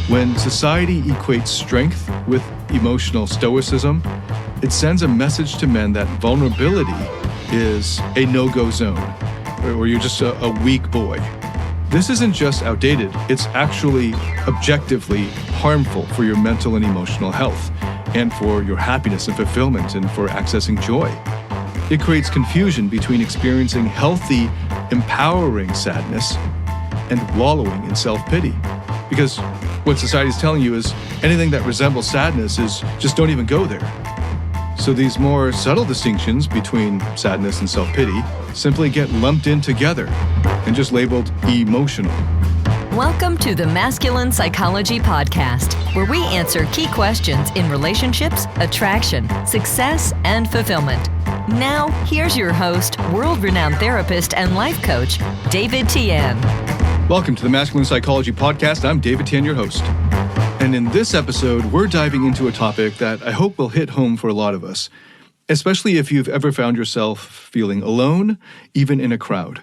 When society equates strength with emotional stoicism, it sends a message to men that vulnerability is a no-go zone, or you're just a weak boy. This isn't just outdated, it's actually objectively harmful for your mental and emotional health, and for your happiness and fulfillment, and for accessing joy. It creates confusion between experiencing healthy, empowering sadness and wallowing in self-pity. Because what society is telling you is anything that resembles sadness is just don't even go there. So these more subtle distinctions between sadness and self-pity simply get lumped in together and just labeled emotional. Welcome to the Masculine Psychology Podcast, where we answer key questions in relationships, attraction, success, and fulfillment. Now, here's your host, world-renowned therapist and life coach, David Tian. Welcome to the Masculine Psychology Podcast. I'm David Tian, your host. And in this episode, we're diving into a topic that I hope will hit home for a lot of us, especially if you've ever found yourself feeling alone, even in a crowd.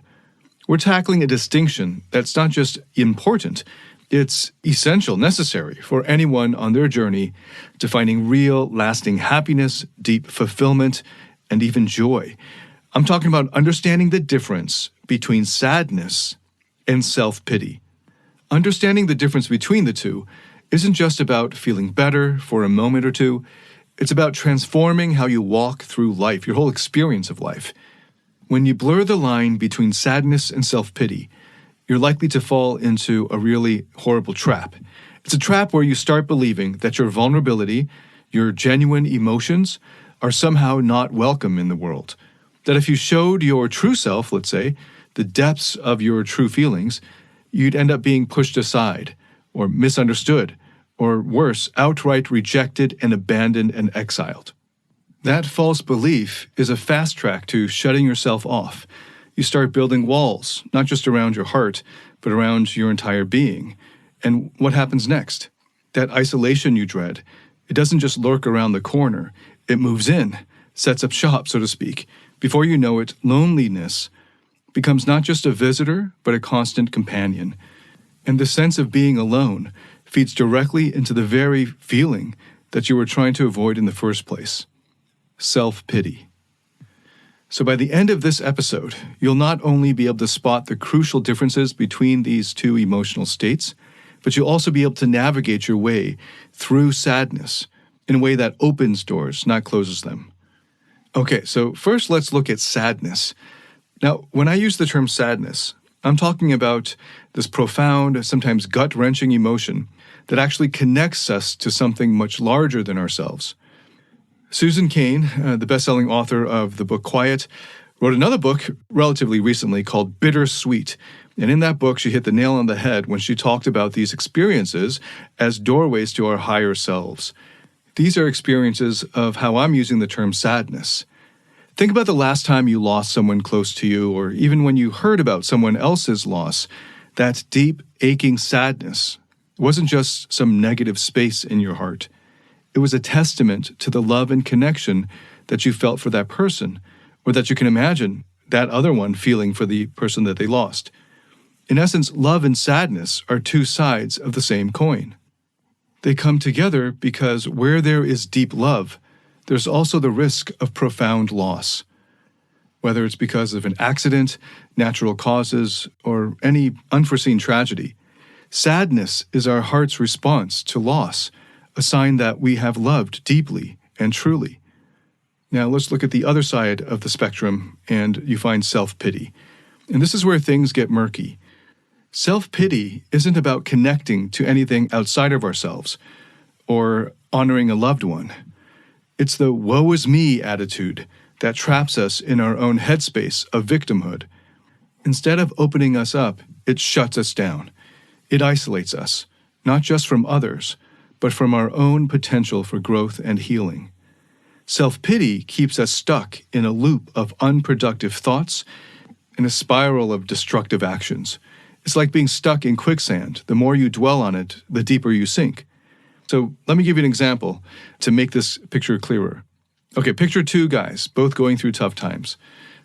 We're tackling a distinction that's not just important, it's essential, necessary for anyone on their journey to finding real, lasting happiness, deep fulfillment, and even joy. I'm talking about understanding the difference between sadness and self-pity. Understanding the difference between the two isn't just about feeling better for a moment or two. It's about transforming how you walk through life, your whole experience of life. When you blur the line between sadness and self-pity, you're likely to fall into a really horrible trap. It's a trap where you start believing that your vulnerability, your genuine emotions, are somehow not welcome in the world. That if you showed your true self, let's say, the depths of your true feelings, you'd end up being pushed aside, or misunderstood, or worse, outright rejected and abandoned and exiled. That false belief is a fast track to shutting yourself off. You start building walls, not just around your heart, but around your entire being. And what happens next? That isolation you dread, it doesn't just lurk around the corner. It moves in, sets up shop, so to speak. Before you know it, loneliness becomes not just a visitor, but a constant companion. And the sense of being alone feeds directly into the very feeling that you were trying to avoid in the first place. Self-pity. So by the end of this episode, you'll not only be able to spot the crucial differences between these two emotional states, but you'll also be able to navigate your way through sadness in a way that opens doors, not closes them. Okay, so first let's look at sadness. Now, when I use the term sadness, I'm talking about this profound, sometimes gut-wrenching emotion that actually connects us to something much larger than ourselves. Susan Cain, the best-selling author of the book Quiet, wrote another book relatively recently called Bittersweet. And in that book, she hit the nail on the head when she talked about these experiences as doorways to our higher selves. These are experiences of how I'm using the term sadness. Think about the last time you lost someone close to you, or even when you heard about someone else's loss. That deep, aching sadness wasn't just some negative space in your heart. It was a testament to the love and connection that you felt for that person, or that you can imagine that other one feeling for the person that they lost. In essence, love and sadness are two sides of the same coin. They come together because where there is deep love, there's also the risk of profound loss. Whether it's because of an accident, natural causes, or any unforeseen tragedy, sadness is our heart's response to loss, a sign that we have loved deeply and truly. Now let's look at the other side of the spectrum, and you find self-pity. And this is where things get murky. Self-pity isn't about connecting to anything outside of ourselves or honoring a loved one. It's the woe is me attitude that traps us in our own headspace of victimhood. Instead of opening us up, it shuts us down. It isolates us, not just from others, but from our own potential for growth and healing. Self-pity keeps us stuck in a loop of unproductive thoughts and a spiral of destructive actions. It's like being stuck in quicksand. The more you dwell on it, the deeper you sink. So let me give you an example to make this picture clearer. Okay, picture two guys, both going through tough times.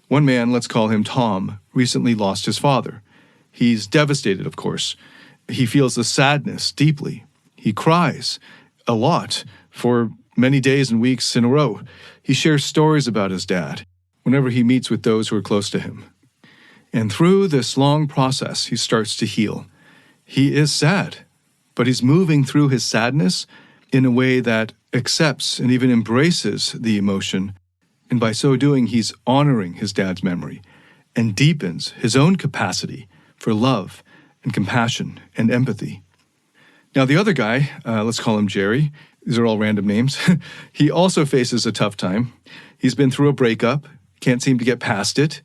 One man, let's call him Tom, recently lost his father. He's devastated, of course. He feels the sadness deeply. He cries a lot for many days and weeks in a row. He shares stories about his dad whenever he meets with those who are close to him. And through this long process, he starts to heal. He is sad, but he's moving through his sadness in a way that accepts and even embraces the emotion. And by so doing, he's honoring his dad's memory and deepens his own capacity for love and compassion and empathy. Now, the other guy, let's call him Jerry. These are all random names. He also faces a tough time. He's been through a breakup, can't seem to get past it.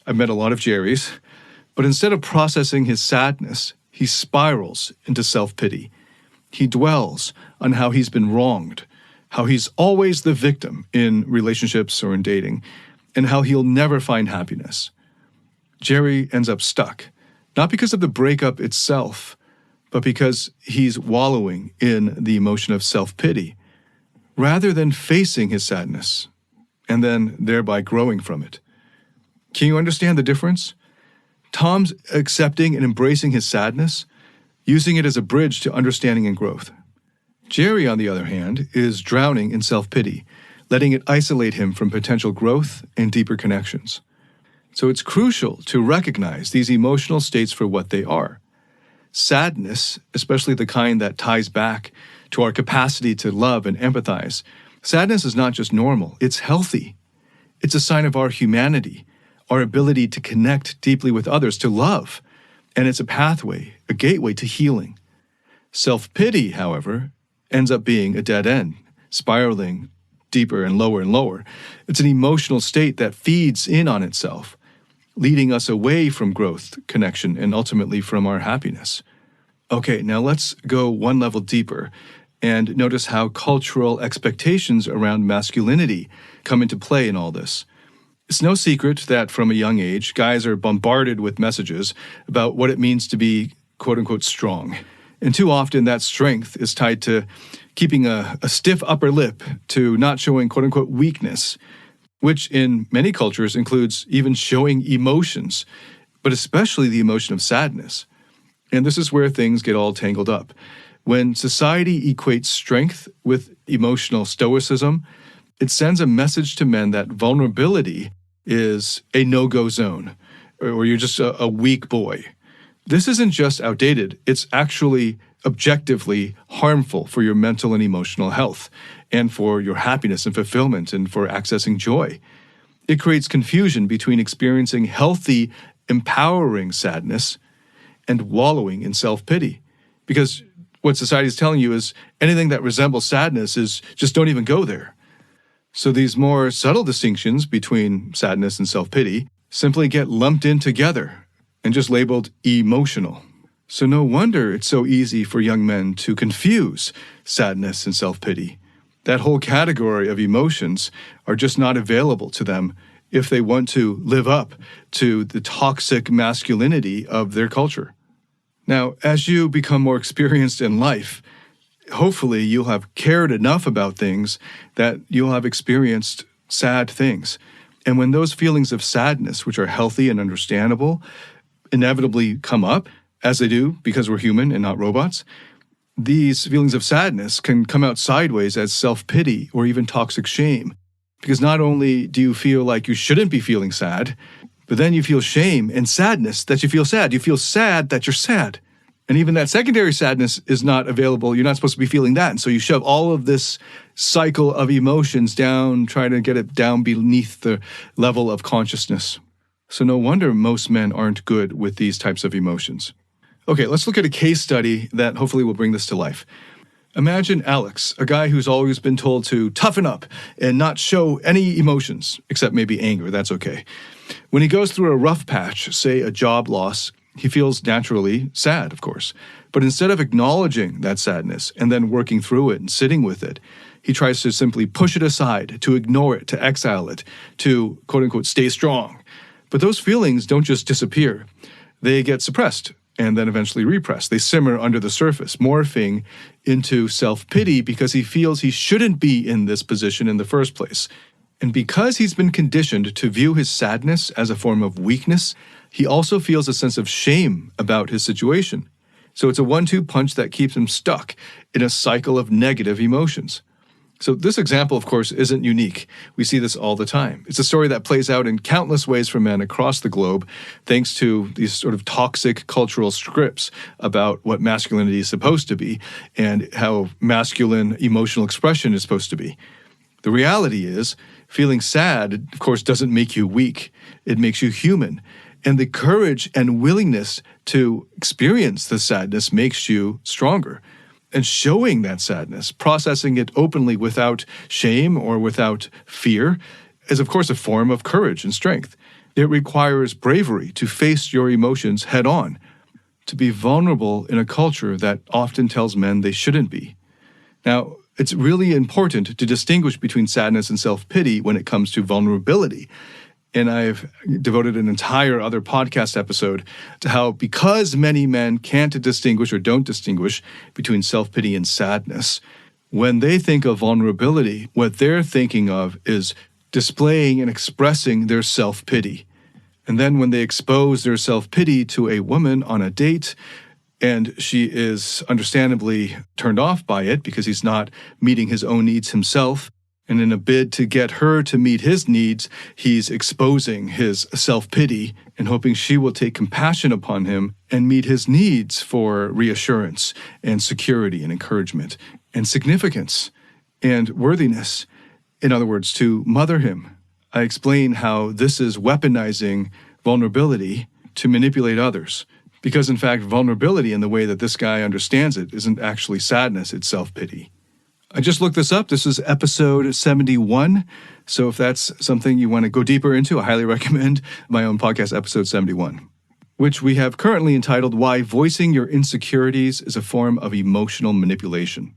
I've met a lot of Jerrys. But instead of processing his sadness, he spirals into self-pity. He dwells on how he's been wronged, how he's always the victim in relationships or in dating, and how he'll never find happiness. Jerry ends up stuck, not because of the breakup itself, but because he's wallowing in the emotion of self-pity, rather than facing his sadness, and then thereby growing from it. Can you understand the difference? Tom's accepting and embracing his sadness, using it as a bridge to understanding and growth. Jerry, on the other hand, is drowning in self-pity, letting it isolate him from potential growth and deeper connections. So it's crucial to recognize these emotional states for what they are. Sadness, especially the kind that ties back to our capacity to love and empathize, sadness is not just normal, it's healthy. It's a sign of our humanity, our ability to connect deeply with others, to love, and it's a pathway, a gateway to healing. Self-pity, however, ends up being a dead end, spiraling deeper and lower and lower. It's an emotional state that feeds in on itself, leading us away from growth, connection, and ultimately from our happiness. Okay, now let's go one level deeper and notice how cultural expectations around masculinity come into play in all this. It's no secret that from a young age, guys are bombarded with messages about what it means to be quote-unquote strong. And too often that strength is tied to keeping a stiff upper lip, to not showing quote-unquote weakness, which in many cultures includes even showing emotions, but especially the emotion of sadness. And this is where things get all tangled up. When society equates strength with emotional stoicism, it sends a message to men that vulnerability is a no-go zone, or you're just a weak boy. This isn't just outdated, it's actually objectively harmful for your mental and emotional health, and for your happiness and fulfillment, and for accessing joy. It creates confusion between experiencing healthy, empowering sadness and wallowing in self-pity. Because what society is telling you is anything that resembles sadness is just don't even go there. So these more subtle distinctions between sadness and self-pity simply get lumped in together and just labeled emotional. So no wonder it's so easy for young men to confuse sadness and self-pity. That whole category of emotions are just not available to them if they want to live up to the toxic masculinity of their culture. Now, as you become more experienced in life, hopefully you'll have cared enough about things that you'll have experienced sad things. And when those feelings of sadness, which are healthy and understandable, inevitably come up, as they do because we're human and not robots, these feelings of sadness can come out sideways as self-pity or even toxic shame. Because not only do you feel like you shouldn't be feeling sad, but then you feel shame and sadness that you feel sad. You feel sad that you're sad. And even that secondary sadness is not available. You're not supposed to be feeling that. And so you shove all of this cycle of emotions down, trying to get it down beneath the level of consciousness. So no wonder most men aren't good with these types of emotions. Okay, let's look at a case study that hopefully will bring this to life. Imagine Alex, a guy who's always been told to toughen up and not show any emotions, except maybe anger, that's okay. When he goes through a rough patch, say a job loss, he feels naturally sad, of course. But instead of acknowledging that sadness and then working through it and sitting with it, he tries to simply push it aside, to ignore it, to exile it, to quote-unquote stay strong. But those feelings don't just disappear. They get suppressed and then eventually repressed. They simmer under the surface, morphing into self-pity because he feels he shouldn't be in this position in the first place. And because he's been conditioned to view his sadness as a form of weakness, he also feels a sense of shame about his situation. So it's a 1-2 punch that keeps him stuck in a cycle of negative emotions. So this example, of course, isn't unique. We see this all the time. It's a story that plays out in countless ways for men across the globe, thanks to these sort of toxic cultural scripts about what masculinity is supposed to be and how masculine emotional expression is supposed to be. The reality is, feeling sad, of course, doesn't make you weak. It makes you human. And the courage and willingness to experience the sadness makes you stronger. And showing that sadness, processing it openly without shame or without fear, is of course a form of courage and strength. It requires bravery to face your emotions head on, to be vulnerable in a culture that often tells men they shouldn't be. Now, it's really important to distinguish between sadness and self-pity when it comes to vulnerability. And I've devoted an entire other podcast episode to how, because many men can't distinguish or don't distinguish between self-pity and sadness, when they think of vulnerability, what they're thinking of is displaying and expressing their self-pity. And then when they expose their self-pity to a woman on a date, and she is understandably turned off by it because he's not meeting his own needs himself, and in a bid to get her to meet his needs, he's exposing his self-pity and hoping she will take compassion upon him and meet his needs for reassurance and security and encouragement and significance and worthiness. In other words, to mother him. I explain how this is weaponizing vulnerability to manipulate others. Because in fact, vulnerability in the way that this guy understands it isn't actually sadness, it's self-pity. I just looked this up. This is episode 71. So if that's something you want to go deeper into, I highly recommend my own podcast, episode 71, which we have currently entitled Why Voicing Your Insecurities is a Form of Emotional Manipulation.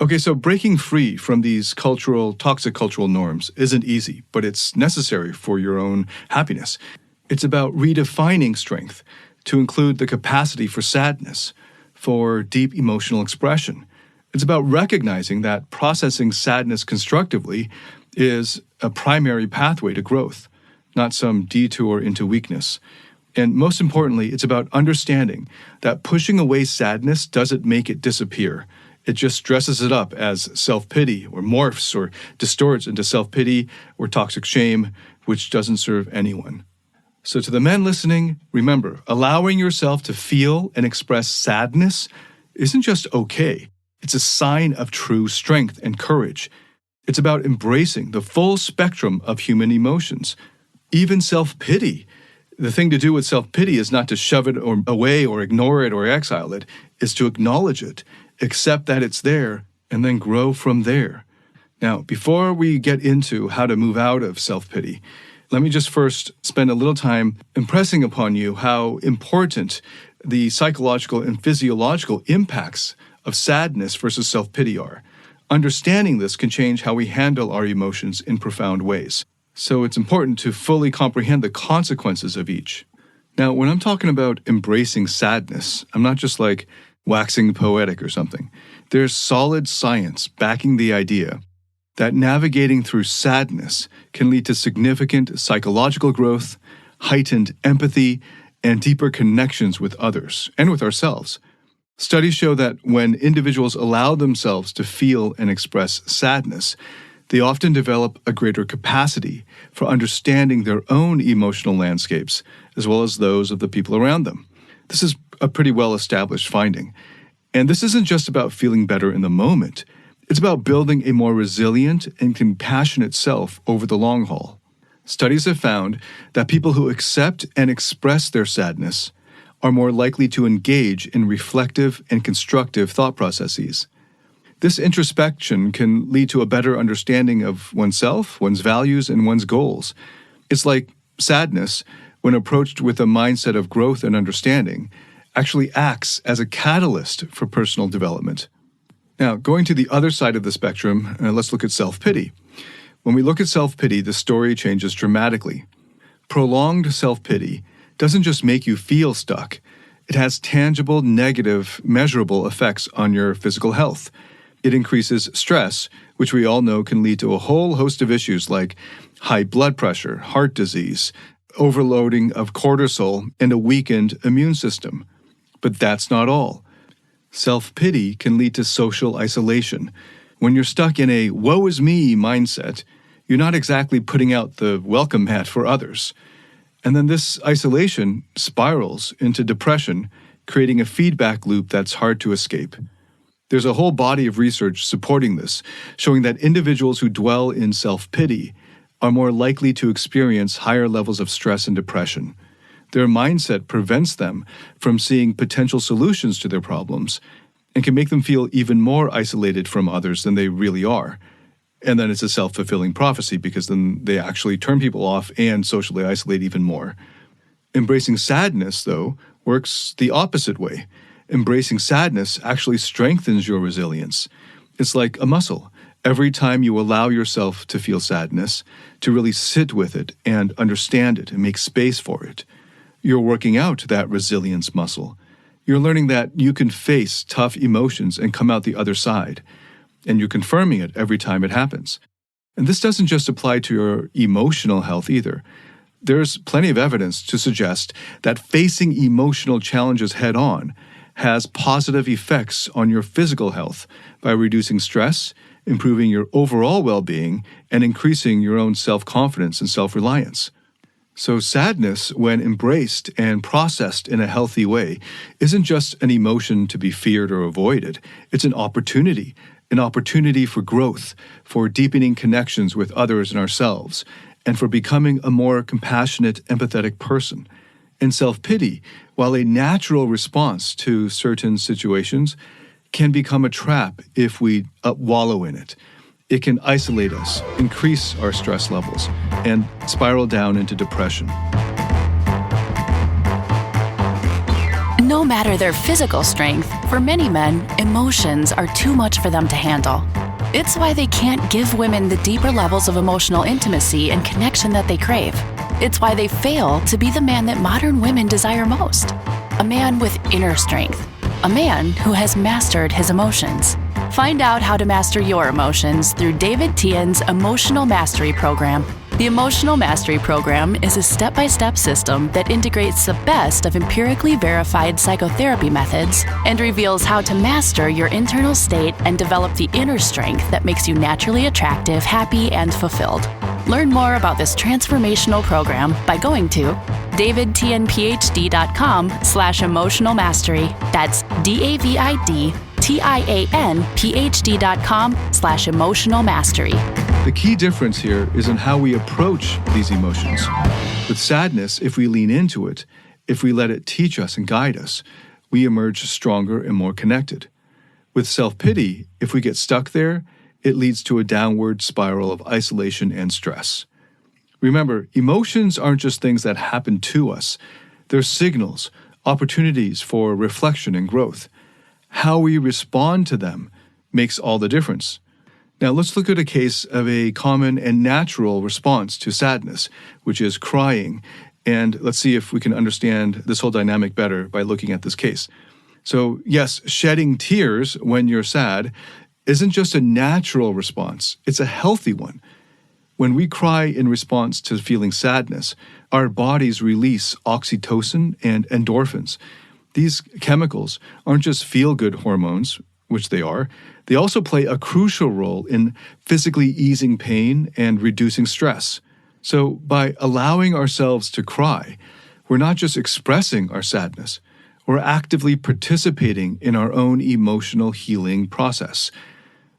Okay, so breaking free from these toxic cultural norms isn't easy, but it's necessary for your own happiness. It's about redefining strength to include the capacity for sadness, for deep emotional expression. It's about recognizing that processing sadness constructively is a primary pathway to growth, not some detour into weakness. And most importantly, it's about understanding that pushing away sadness doesn't make it disappear. It just dresses it up as self-pity or morphs or distorts into self-pity or toxic shame, which doesn't serve anyone. So to the men listening, remember, allowing yourself to feel and express sadness isn't just okay. It's a sign of true strength and courage. It's about embracing the full spectrum of human emotions, even self-pity. The thing to do with self-pity is not to shove it away or ignore it or exile it. It's to acknowledge it, accept that it's there, and then grow from there. Now, before we get into how to move out of self-pity, let me just first spend a little time impressing upon you how important the psychological and physiological impacts of sadness versus self-pity are. Understanding this can change how we handle our emotions in profound ways. So it's important to fully comprehend the consequences of each. Now, when I'm talking about embracing sadness, I'm not just like waxing poetic or something. There's solid science backing the idea that navigating through sadness can lead to significant psychological growth, heightened empathy, and deeper connections with others and with ourselves. Studies show that when individuals allow themselves to feel and express sadness, they often develop a greater capacity for understanding their own emotional landscapes, as well as those of the people around them. This is a pretty well-established finding. And this isn't just about feeling better in the moment. It's about building a more resilient and compassionate self over the long haul. Studies have found that people who accept and express their sadness are more likely to engage in reflective and constructive thought processes. This introspection can lead to a better understanding of oneself, one's values, and one's goals. It's like sadness, when approached with a mindset of growth and understanding, actually acts as a catalyst for personal development. Now, going to the other side of the spectrum, let's look at self-pity. When we look at self-pity, the story changes dramatically. Prolonged self-pity doesn't just make you feel stuck. It has tangible, negative, measurable effects on your physical health. It increases stress, which we all know can lead to a whole host of issues like high blood pressure, heart disease, overloading of cortisol, and a weakened immune system. But that's not all. Self-pity can lead to social isolation. When you're stuck in a woe is me mindset, you're not exactly putting out the welcome mat for others. And then this isolation spirals into depression, creating a feedback loop that's hard to escape. There's a whole body of research supporting this, showing that individuals who dwell in self-pity are more likely to experience higher levels of stress and depression. Their mindset prevents them from seeing potential solutions to their problems and can make them feel even more isolated from others than they really are. And then it's a self-fulfilling prophecy because then they actually turn people off and socially isolate even more. Embracing sadness, though, works the opposite way. Embracing sadness actually strengthens your resilience. It's like a muscle. Every time you allow yourself to feel sadness, to really sit with it and understand it and make space for it, you're working out that resilience muscle. You're learning that you can face tough emotions and come out the other side. And you're confirming it every time it happens. And this doesn't just apply to your emotional health either. There's plenty of evidence to suggest that facing emotional challenges head-on has positive effects on your physical health by reducing stress, improving your overall well-being, and increasing your own self-confidence and self-reliance. So sadness, when embraced and processed in a healthy way, isn't just an emotion to be feared or avoided. It's an opportunity for growth, for deepening connections with others and ourselves, and for becoming a more compassionate, empathetic person. And self-pity, while a natural response to certain situations, can become a trap if we wallow in it. It can isolate us, increase our stress levels, and spiral down into depression. No matter their physical strength, for many men, emotions are too much for them to handle. It's why they can't give women the deeper levels of emotional intimacy and connection that they crave. It's why they fail to be the man that modern women desire most. A man with inner strength. A man who has mastered his emotions. Find out how to master your emotions through David Tian's Emotional Mastery Program. The Emotional Mastery Program is a step-by-step system that integrates the best of empirically verified psychotherapy methods and reveals how to master your internal state and develop the inner strength that makes you naturally attractive, happy, and fulfilled. Learn more about this transformational program by going to davidtianphd.com/emotional mastery. That's DAVIDTIANPHD.com/emotional mastery. The key difference here is in how we approach these emotions. With sadness, if we lean into it, if we let it teach us and guide us, we emerge stronger and more connected. With self-pity, if we get stuck there, it leads to a downward spiral of isolation and stress. Remember, emotions aren't just things that happen to us. They're signals, opportunities for reflection and growth. How we respond to them makes all the difference. Now let's look at a case of a common and natural response to sadness, which is crying. And let's see if we can understand this whole dynamic better by looking at this case. So yes, shedding tears when you're sad isn't just a natural response, it's a healthy one. When we cry in response to feeling sadness, our bodies release oxytocin and endorphins. These chemicals aren't just feel-good hormones, which they are, they also play a crucial role in physically easing pain and reducing stress. So by allowing ourselves to cry, we're not just expressing our sadness, we're actively participating in our own emotional healing process.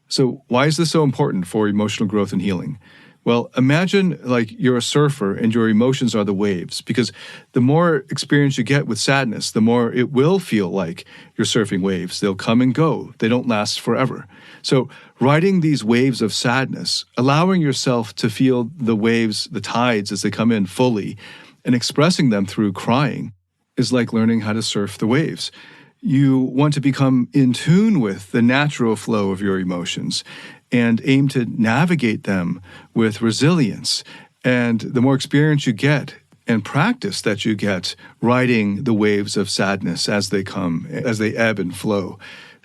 So why is this so important for emotional growth and healing? Well, imagine like you're a surfer and your emotions are the waves, because the more experience you get with sadness, the more it will feel like you're surfing waves. They'll come and go. They don't last forever. So riding these waves of sadness, allowing yourself to feel the waves, the tides as they come in fully, and expressing them through crying is like learning how to surf the waves. You want to become in tune with the natural flow of your emotions and aim to navigate them with resilience. And the more experience you get and practice that you get riding the waves of sadness as they come, as they ebb and flow,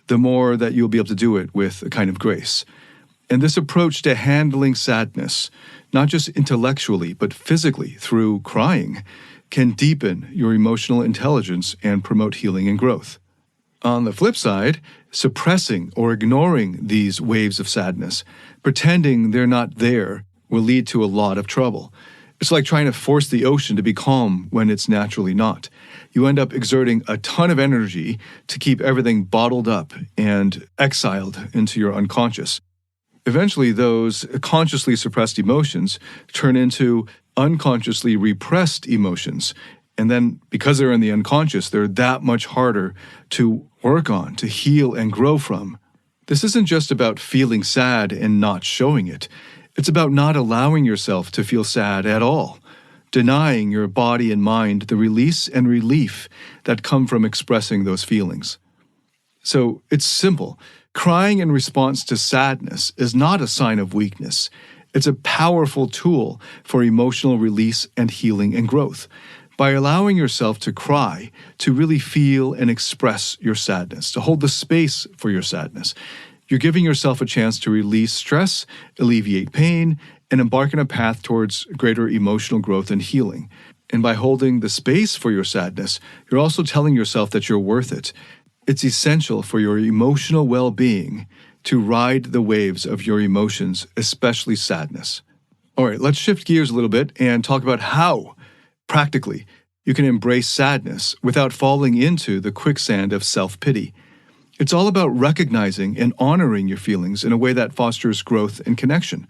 the more that you'll be able to do it with a kind of grace. And this approach to handling sadness, not just intellectually, but physically through crying, can deepen your emotional intelligence and promote healing and growth. On the flip side, suppressing or ignoring these waves of sadness, pretending they're not there, will lead to a lot of trouble. It's like trying to force the ocean to be calm when it's naturally not. You end up exerting a ton of energy to keep everything bottled up and exiled into your unconscious. Eventually, those consciously suppressed emotions turn into unconsciously repressed emotions. And then, because they're in the unconscious, they're that much harder to work on, to heal and grow from. This isn't just about feeling sad and not showing it. It's about not allowing yourself to feel sad at all, denying your body and mind the release and relief that come from expressing those feelings. So it's simple. Crying in response to sadness is not a sign of weakness. It's a powerful tool for emotional release and healing and growth. By allowing yourself to cry, to really feel and express your sadness, to hold the space for your sadness, you're giving yourself a chance to release stress, alleviate pain, and embark on a path towards greater emotional growth and healing. And by holding the space for your sadness, you're also telling yourself that you're worth it. It's essential for your emotional well-being to ride the waves of your emotions, especially sadness. All right, let's shift gears a little bit and talk about how, practically, you can embrace sadness without falling into the quicksand of self-pity. It's all about recognizing and honoring your feelings in a way that fosters growth and connection.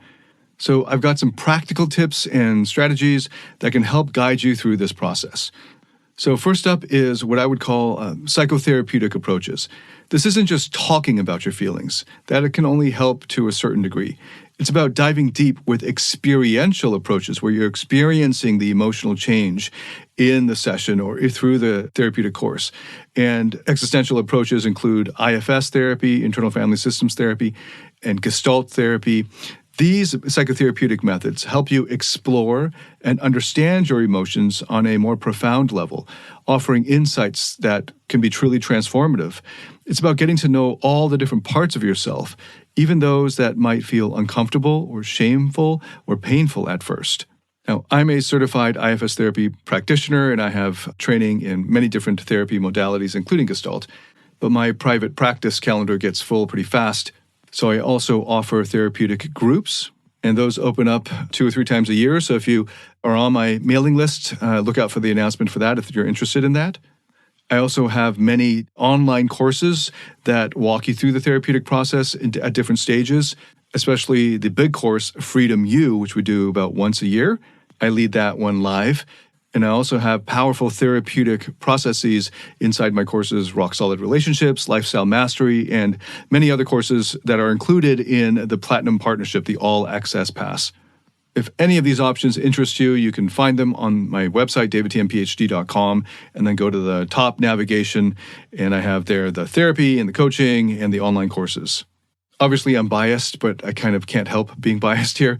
So I've got some practical tips and strategies that can help guide you through this process. So first up is what I would call psychotherapeutic approaches. This isn't just talking about your feelings. That it can only help to a certain degree. It's about diving deep with experiential approaches where you're experiencing the emotional change in the session or through the therapeutic course. And existential approaches include IFS therapy, internal family systems therapy, and Gestalt therapy. These psychotherapeutic methods help you explore and understand your emotions on a more profound level, offering insights that can be truly transformative. It's about getting to know all the different parts of yourself, even those that might feel uncomfortable or shameful or painful at first. Now, I'm a certified IFS therapy practitioner, and I have training in many different therapy modalities, including Gestalt. But my private practice calendar gets full pretty fast. So I also offer therapeutic groups, and those open up 2 or 3 times a year. So if you are on my mailing list, look out for the announcement for that if you're interested in that. I also have many online courses that walk you through the therapeutic process at different stages, especially the big course, Freedom U, which we do about once a year. I lead that one live. And I also have powerful therapeutic processes inside my courses, Rock Solid Relationships, Lifestyle Mastery, and many other courses that are included in the Platinum Partnership, the All Access Pass. If any of these options interest you, you can find them on my website, davidtmphd.com, and then go to the top navigation, and I have there the therapy and the coaching and the online courses. Obviously, I'm biased, but I kind of can't help being biased here.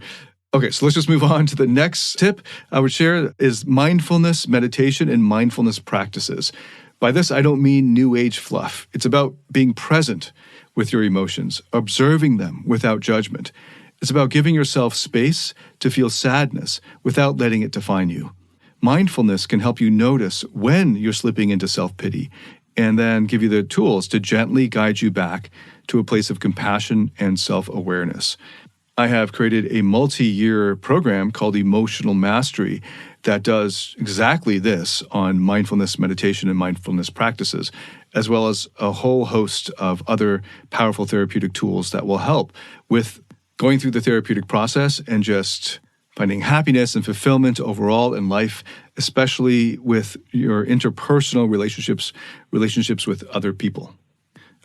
Okay, so let's just move on to the next tip I would share is mindfulness meditation and mindfulness practices. By this, I don't mean new age fluff. It's about being present with your emotions, observing them without judgment. It's about giving yourself space to feel sadness without letting it define you. Mindfulness can help you notice when you're slipping into self-pity and then give you the tools to gently guide you back to a place of compassion and self-awareness. I have created a multi-year program called Emotional Mastery that does exactly this on mindfulness meditation and mindfulness practices, as well as a whole host of other powerful therapeutic tools that will help with going through the therapeutic process and just finding happiness and fulfillment overall in life, especially with your interpersonal relationships with other people.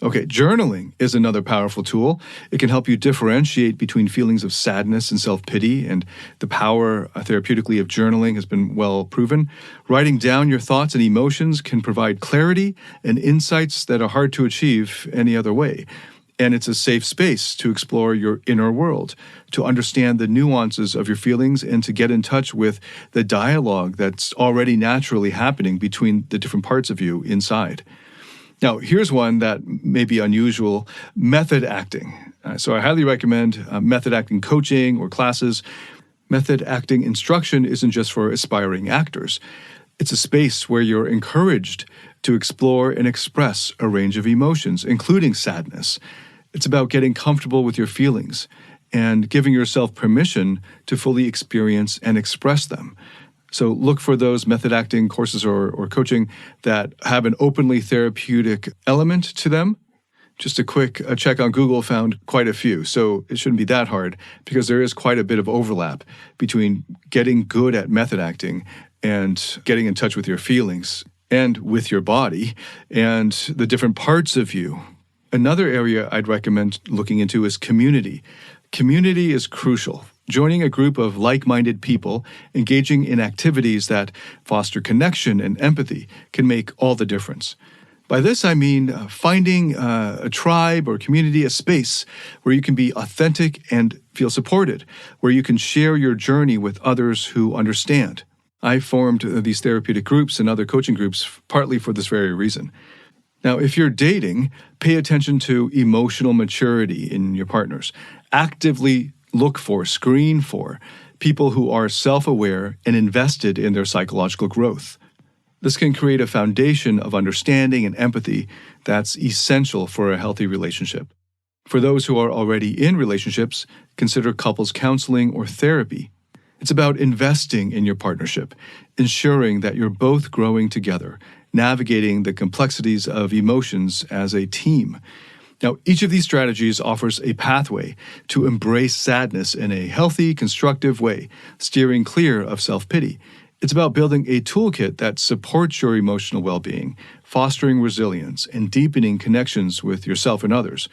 Okay, journaling is another powerful tool. It can help you differentiate between feelings of sadness and self-pity, and the power therapeutically of journaling has been well proven. Writing down your thoughts and emotions can provide clarity and insights that are hard to achieve any other way. And it's a safe space to explore your inner world, to understand the nuances of your feelings, and to get in touch with the dialogue that's already naturally happening between the different parts of you inside. Now, here's one that may be unusual, method acting. So I highly recommend method acting coaching or classes. Method acting instruction isn't just for aspiring actors. It's a space where you're encouraged to explore and express a range of emotions, including sadness. It's about getting comfortable with your feelings and giving yourself permission to fully experience and express them. So look for those method acting courses or coaching that have an openly therapeutic element to them. Just a quick check on Google found quite a few, so it shouldn't be that hard because there is quite a bit of overlap between getting good at method acting and getting in touch with your feelings and with your body and the different parts of you. Another area I'd recommend looking into is community. Community is crucial. Joining a group of like-minded people, engaging in activities that foster connection and empathy can make all the difference. By this, I mean finding a tribe or community, a space where you can be authentic and feel supported, where you can share your journey with others who understand. I formed these therapeutic groups and other coaching groups partly for this very reason. Now, if you're dating, pay attention to emotional maturity in your partners. Actively look for, screen for people who are self-aware and invested in their psychological growth. This can create a foundation of understanding and empathy that's essential for a healthy relationship. For those who are already in relationships, consider couples counseling or therapy. It's about investing in your partnership, ensuring that you're both growing together, navigating the complexities of emotions as a team. Now, each of these strategies offers a pathway to embrace sadness in a healthy, constructive way, steering clear of self-pity. It's about building a toolkit that supports your emotional well-being, fostering resilience, and deepening connections with yourself and others.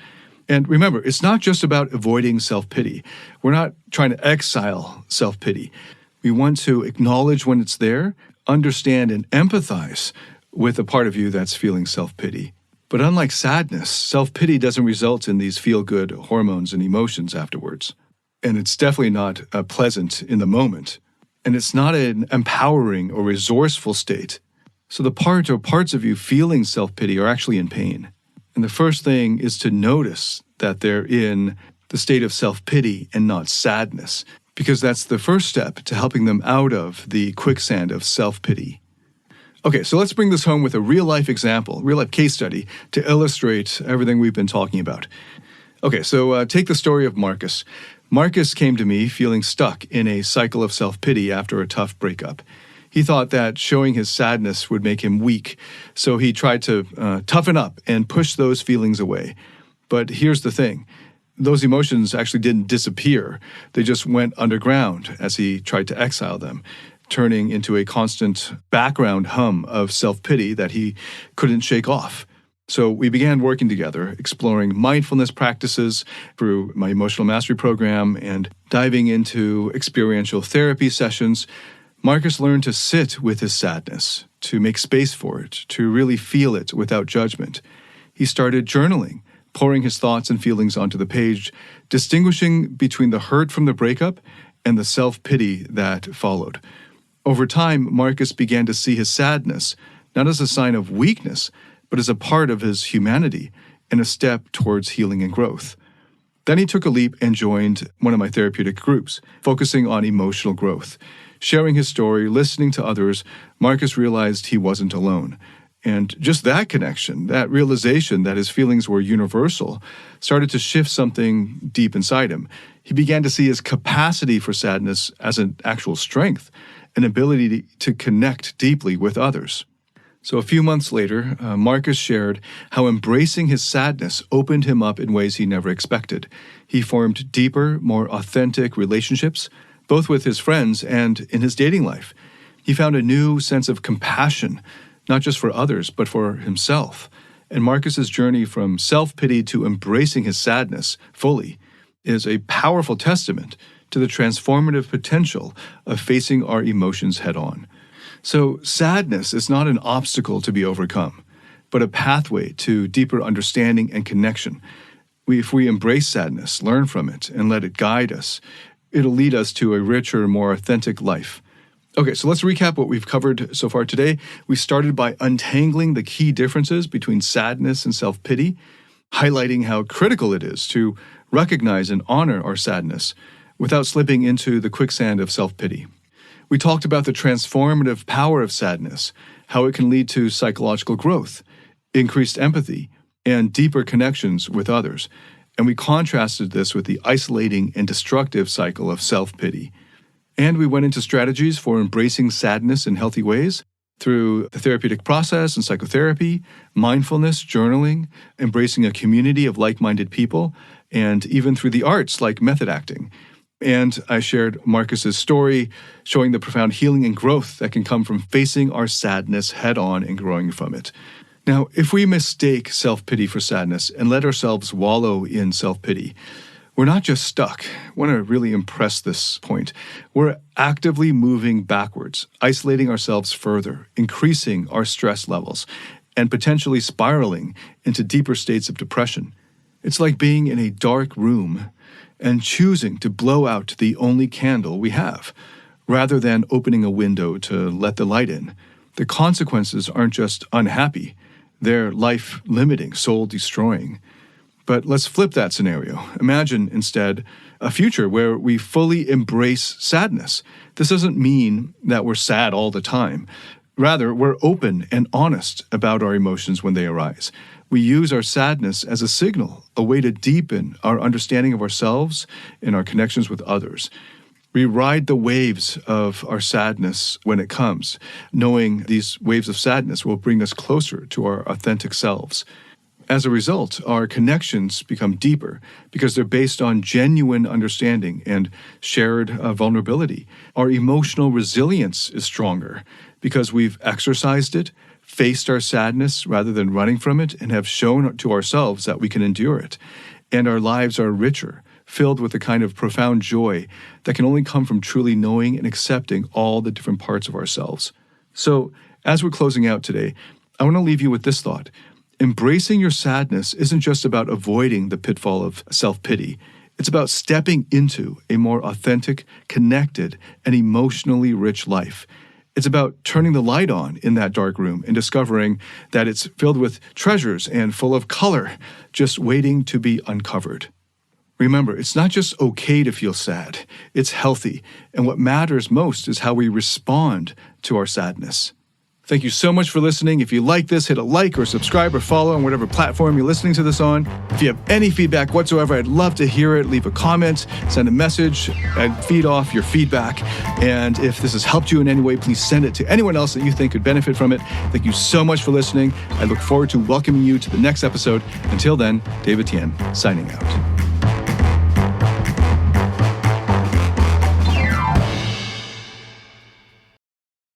And remember, it's not just about avoiding self-pity. We're not trying to exile self-pity. We want to acknowledge when it's there, understand and empathize with a part of you that's feeling self-pity. But unlike sadness, self-pity doesn't result in these feel-good hormones and emotions afterwards. And it's definitely not pleasant in the moment. And it's not an empowering or resourceful state. So the part or parts of you feeling self-pity are actually in pain. And the first thing is to notice that they're in the state of self-pity and not sadness, because that's the first step to helping them out of the quicksand of self-pity. Okay, so let's bring this home with a real-life example, real-life case study to illustrate everything we've been talking about. Okay, so take the story of Marcus. Marcus came to me feeling stuck in a cycle of self-pity after a tough breakup. He thought that showing his sadness would make him weak, so he tried to toughen up and push those feelings away. But here's the thing. Those emotions actually didn't disappear. They just went underground as he tried to exile them, turning into a constant background hum of self-pity that he couldn't shake off. So we began working together, exploring mindfulness practices through my emotional mastery program and diving into experiential therapy sessions. Marcus learned to sit with his sadness, to make space for it, to really feel it without judgment. He started journaling, pouring his thoughts and feelings onto the page, distinguishing between the hurt from the breakup and the self-pity that followed. Over time, Marcus began to see his sadness not as a sign of weakness, but as a part of his humanity and a step towards healing and growth. Then he took a leap and joined one of my therapeutic groups, focusing on emotional growth. Sharing his story, listening to others, Marcus realized he wasn't alone. And just that connection, that realization that his feelings were universal, started to shift something deep inside him. He began to see his capacity for sadness as an actual strength, an ability to connect deeply with others. So a few months later, Marcus shared how embracing his sadness opened him up in ways he never expected. He formed deeper, more authentic relationships, both with his friends and in his dating life. He found a new sense of compassion, not just for others, but for himself. And Marcus's journey from self-pity to embracing his sadness fully is a powerful testament to the transformative potential of facing our emotions head-on. So sadness is not an obstacle to be overcome, but a pathway to deeper understanding and connection. If we embrace sadness, learn from it, and let it guide us, it'll lead us to a richer, more authentic life. Okay, so let's recap what we've covered so far today. We started by untangling the key differences between sadness and self-pity, highlighting how critical it is to recognize and honor our sadness without slipping into the quicksand of self-pity. We talked about the transformative power of sadness, how it can lead to psychological growth, increased empathy, and deeper connections with others. And we contrasted this with the isolating and destructive cycle of self-pity. And we went into strategies for embracing sadness in healthy ways through the therapeutic process and psychotherapy, mindfulness, journaling, embracing a community of like-minded people, and even through the arts like method acting. And I shared Marcus's story showing the profound healing and growth that can come from facing our sadness head-on and growing from it. Now, if we mistake self-pity for sadness and let ourselves wallow in self-pity, we're not just stuck. I want to really impress this point. We're actively moving backwards, isolating ourselves further, increasing our stress levels, and potentially spiraling into deeper states of depression. It's like being in a dark room and choosing to blow out the only candle we have, rather than opening a window to let the light in. The consequences aren't just unhappy, they're life-limiting, soul-destroying. But let's flip that scenario. Imagine, instead, a future where we fully embrace sadness. This doesn't mean that we're sad all the time. Rather, we're open and honest about our emotions when they arise. We use our sadness as a signal, a way to deepen our understanding of ourselves and our connections with others. We ride the waves of our sadness when it comes, knowing these waves of sadness will bring us closer to our authentic selves. As a result, our connections become deeper because they're based on genuine understanding and shared vulnerability. Our emotional resilience is stronger because we've exercised it, faced our sadness rather than running from it, and have shown to ourselves that we can endure it. And our lives are richer, filled with a kind of profound joy that can only come from truly knowing and accepting all the different parts of ourselves. So, as we're closing out today, I want to leave you with this thought. Embracing your sadness isn't just about avoiding the pitfall of self-pity. It's about stepping into a more authentic, connected, and emotionally rich life. It's about turning the light on in that dark room and discovering that it's filled with treasures and full of color, just waiting to be uncovered. Remember, it's not just okay to feel sad. It's healthy. And what matters most is how we respond to our sadness. Thank you so much for listening. If you like this, hit a like or subscribe or follow on whatever platform you're listening to this on. If you have any feedback whatsoever, I'd love to hear it. Leave a comment, send a message, and feed off your feedback. And if this has helped you in any way, please send it to anyone else that you think could benefit from it. Thank you so much for listening. I look forward to welcoming you to the next episode. Until then, David Tien, signing out.